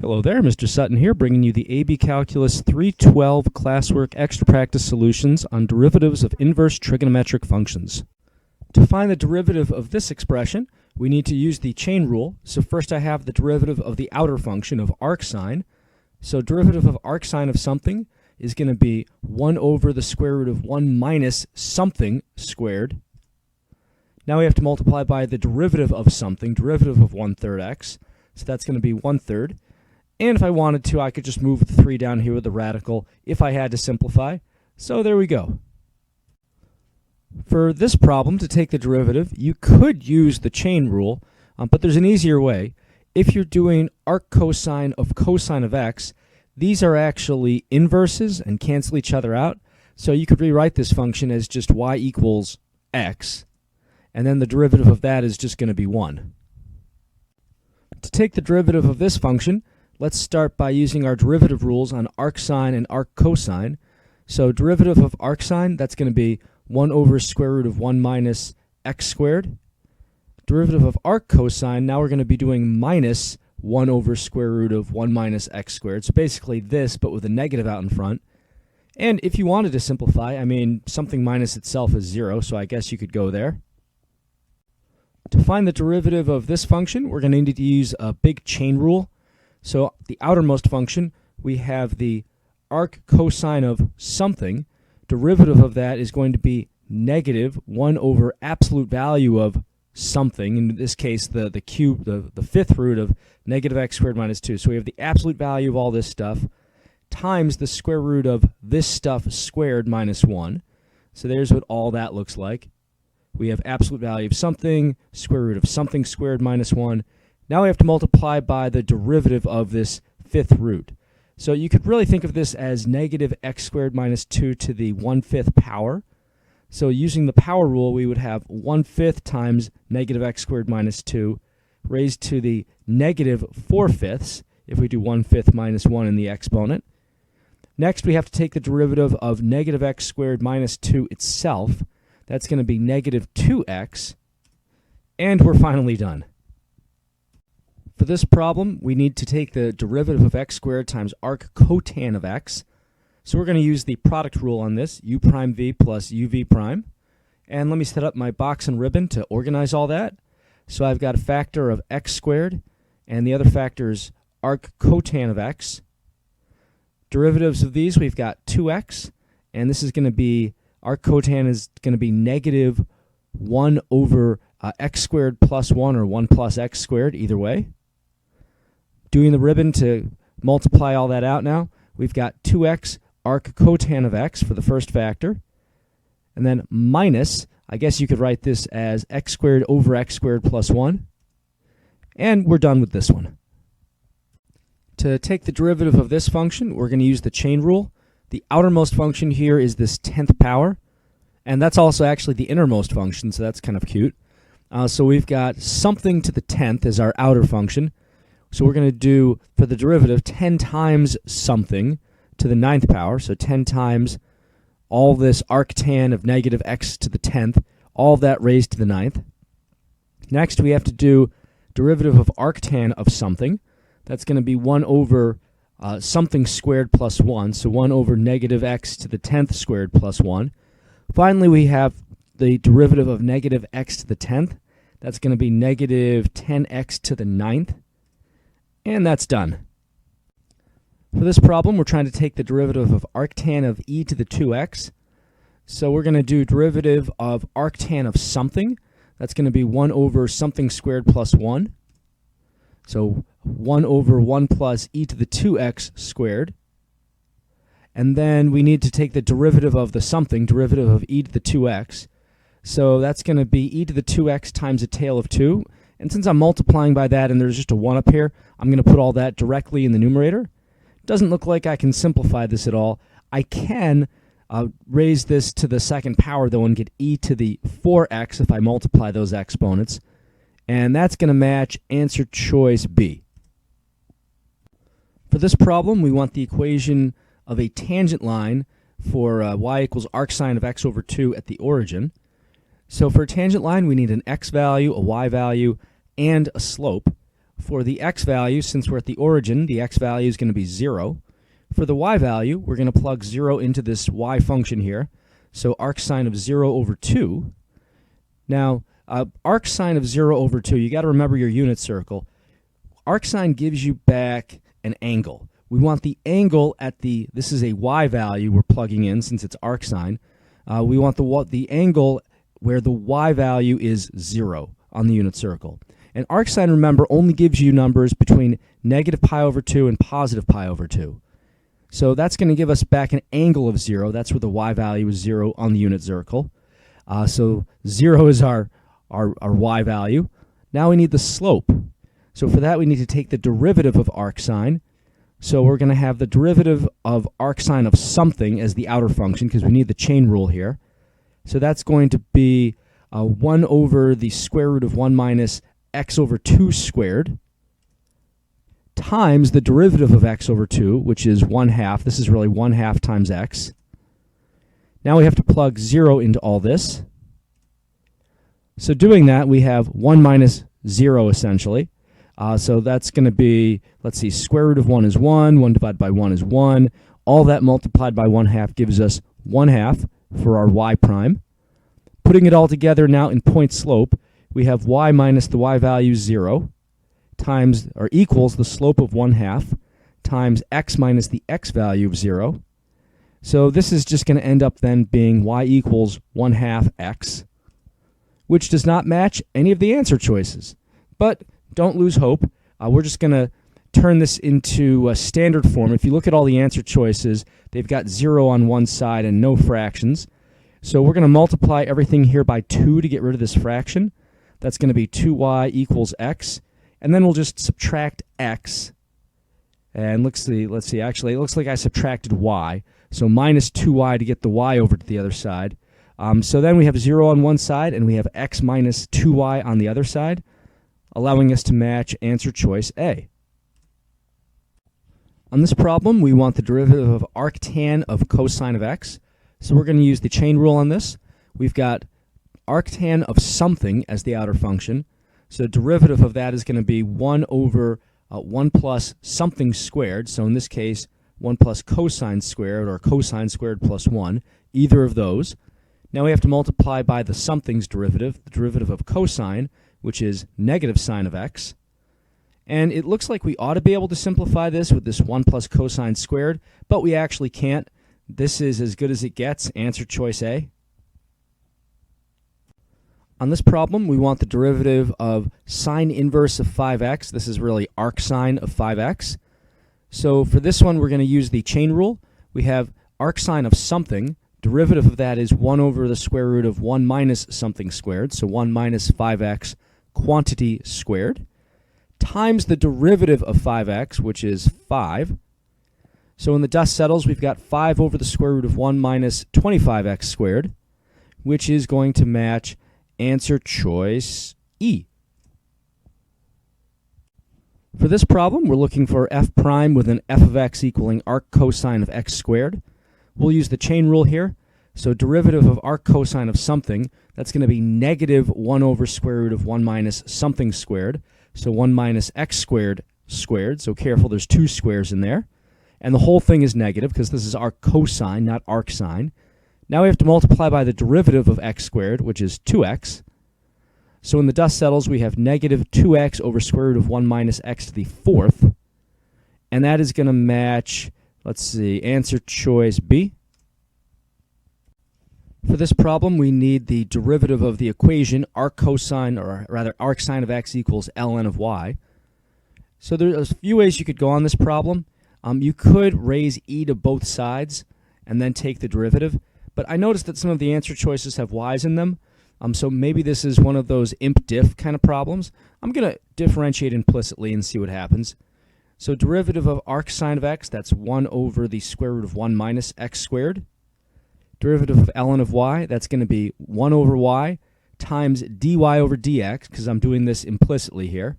Hello there, Mr. Sutton here, bringing you the AB Calculus 312 classwork extra practice solutions on derivatives of inverse trigonometric functions. To find the derivative of this expression, we need to use the chain rule. So first I have the derivative of the outer function of arcsine. So derivative of arcsine of something is going to be 1 over the square root of 1 minus something squared. Now we have to multiply by the derivative of something, derivative of 1/3 x. So that's going to be 1/3. And if I wanted to, I could just move the 3 down here with the radical if I had to simplify. So there we go. For this problem, to take the derivative, you could use the chain rule, but there's an easier way. If you're doing arc cosine of x, these are actually inverses and cancel each other out. So you could rewrite this function as just y equals x, and then the derivative of that is just going to be 1. To take the derivative of this function, let's start by using our derivative rules on arcsine and arc cosine. So derivative of arcsine, that's going to be 1 over square root of 1 minus x squared. Derivative of arc cosine, now we're going to be doing minus 1 over square root of 1 minus x squared. So basically this, but with a negative out in front. And if you wanted to simplify, I mean, something minus itself is 0, so I guess you could go there. To find the derivative of this function, we're going to need to use a big chain rule. So the outermost function, we have the arc cosine of something. Derivative of that is going to be negative 1 over absolute value of something. In this case, the cube, the fifth root of negative x squared minus 2. So we have the absolute value of all this stuff times the square root of this stuff squared minus 1. So there's what all that looks like. We have absolute value of something, square root of something squared minus 1. Now we have to multiply by the derivative of this fifth root. So you could really think of this as negative x squared minus 2 to the 1/5 power. So using the power rule, we would have 1/5 times negative x squared minus 2 raised to the negative 4/5 if we do 1/5 minus 1 in the exponent. Next, we have to take the derivative of negative x squared minus 2 itself. That's going to be negative 2x. And we're finally done. For this problem, we need to take the derivative of x squared times arc cotan of x. So we're going to use the product rule on this, u prime v plus uv prime. And let me set up my box and ribbon to organize all that. So I've got a factor of x squared, and the other factor is arc cotan of x. Derivatives of these, we've got 2x, and this is going to be, arc cotan is going to be negative 1 over x squared plus 1, or 1 plus x squared, either way. Doing the ribbon to multiply all that out now, we've got 2x arc cotan of x for the first factor, and then minus, I guess you could write this as x squared over x squared plus 1, and we're done with this one. To take the derivative of this function, we're going to use the chain rule. The outermost function here is this 10th power, and that's also actually the innermost function, so that's kind of cute. So we've got something to the 10th as our outer function. So we're going to do, for the derivative, 10 times something to the 9th power. So 10 times all this arctan of negative x to the 10th, all of that raised to the 9th. Next, we have to do derivative of arctan of something. That's going to be 1 over something squared plus 1. So 1 over negative x to the 10th squared plus 1. Finally, we have the derivative of negative x to the 10th. That's going to be negative 10x to the 9th. And that's done. For this problem, we're trying to take the derivative of arctan of e to the 2x. So we're going to do derivative of arctan of something. That's going to be 1 over something squared plus 1. So 1 over 1 plus e to the 2x squared. And then we need to take the derivative of the something, derivative of e to the 2x. So that's going to be e to the 2x times a tail of 2. And since I'm multiplying by that and there's just a 1 up here, I'm going to put all that directly in the numerator. Doesn't look like I can simplify this at all. I can raise this to the second power, though, and get e to the 4x if I multiply those exponents. And that's going to match answer choice B. For this problem, we want the equation of a tangent line for y equals arcsine of x over 2 at the origin. So for a tangent line, we need an x value, a y value, and a slope. For the x value, since we're at the origin, the x value is going to be 0. For the y value, we're going to plug 0 into this y function here. So arcsine of 0 over 2. Now, arcsine of 0 over 2, you got to remember your unit circle. Arcsine gives you back an angle. We want the angle at this is a y value we're plugging in since it's arcsine. We want the angle where the y value is 0 on the unit circle. And arcsine, remember, only gives you numbers between negative pi over 2 and positive pi over 2. So that's going to give us back an angle of 0. That's where the y value is 0 on the unit circle. So 0 is our y value. Now we need the slope. So for that, we need to take the derivative of arcsine. So we're going to have the derivative of arcsine of something as the outer function, because we need the chain rule here. So that's going to be 1 over the square root of 1 minus x over 2 squared times the derivative of x over 2, which is 1/2. This is really 1/2 times x. Now we have to plug 0 into all this. So doing that, we have 1 minus 0 essentially. So that's going to be, let's see, square root of 1 is 1, 1 divided by 1 is 1. All that multiplied by 1/2 gives us 1/2 for our y prime. Putting it all together now in point slope, we have y minus the y value 0 times, or equals the slope of 1/2 times x minus the x value of 0. So this is just going to end up then being y equals 1/2 x, which does not match any of the answer choices. But don't lose hope. We're just going to turn this into a standard form. If you look at all the answer choices, they've got 0 on one side and no fractions. So we're going to multiply everything here by 2 to get rid of this fraction. That's going to be 2y equals x. And then we'll just subtract x. And let's see, actually, it looks like I subtracted y. So minus 2y to get the y over to the other side. So then we have 0 on one side, and we have x minus 2y on the other side, allowing us to match answer choice A. On this problem, we want the derivative of arctan of cosine of x. So we're going to use the chain rule on this. We've got arctan of something as the outer function. So the derivative of that is going to be 1 over 1 plus something squared. So in this case, 1 plus cosine squared, or cosine squared plus 1, either of those. Now we have to multiply by the something's derivative, the derivative of cosine, which is negative sine of x. And it looks like we ought to be able to simplify this with this 1 plus cosine squared, but we actually can't. This is as good as it gets, answer choice A. On this problem, we want the derivative of sine inverse of 5x. This is really arcsine of 5x. So for this one, we're going to use the chain rule. We have arcsine of something. Derivative of that is 1 over the square root of 1 minus something squared, so 1 minus 5x quantity squared, times the derivative of 5x, which is 5. So when the dust settles, we've got 5 over the square root of 1 minus 25x squared, which is going to match answer choice E. For this problem, we're looking for f prime with an f of x equaling arc cosine of x squared. We'll use the chain rule here. So derivative of arc cosine of something, that's going to be negative 1 over square root of 1 minus something squared. So 1 minus x squared squared. So careful, there's 2 squares in there. And the whole thing is negative because this is arc cosine, not arcsine. Now we have to multiply by the derivative of x squared, which is 2x. So when the dust settles, we have negative 2x over square root of 1 minus x to the 4th. And that is going to match, let's see, answer choice B. For this problem, we need the derivative of the equation arc cosine, or rather arcsine of x equals ln of y. So there's a few ways you could go on this problem. You could raise e to both sides and then take the derivative. But I noticed that some of the answer choices have y's in them. So maybe this is one of those imp-diff kind of problems. I'm going to differentiate implicitly and see what happens. So derivative of arcsine of x, that's 1 over the square root of 1 minus x squared. Derivative of ln of y, that's going to be 1 over y times dy over dx, because I'm doing this implicitly here.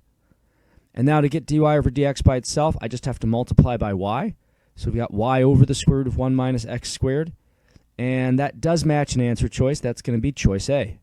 And now to get dy over dx by itself, I just have to multiply by y. So we've got y over the square root of 1 minus x squared. And that does match an answer choice. That's going to be choice A.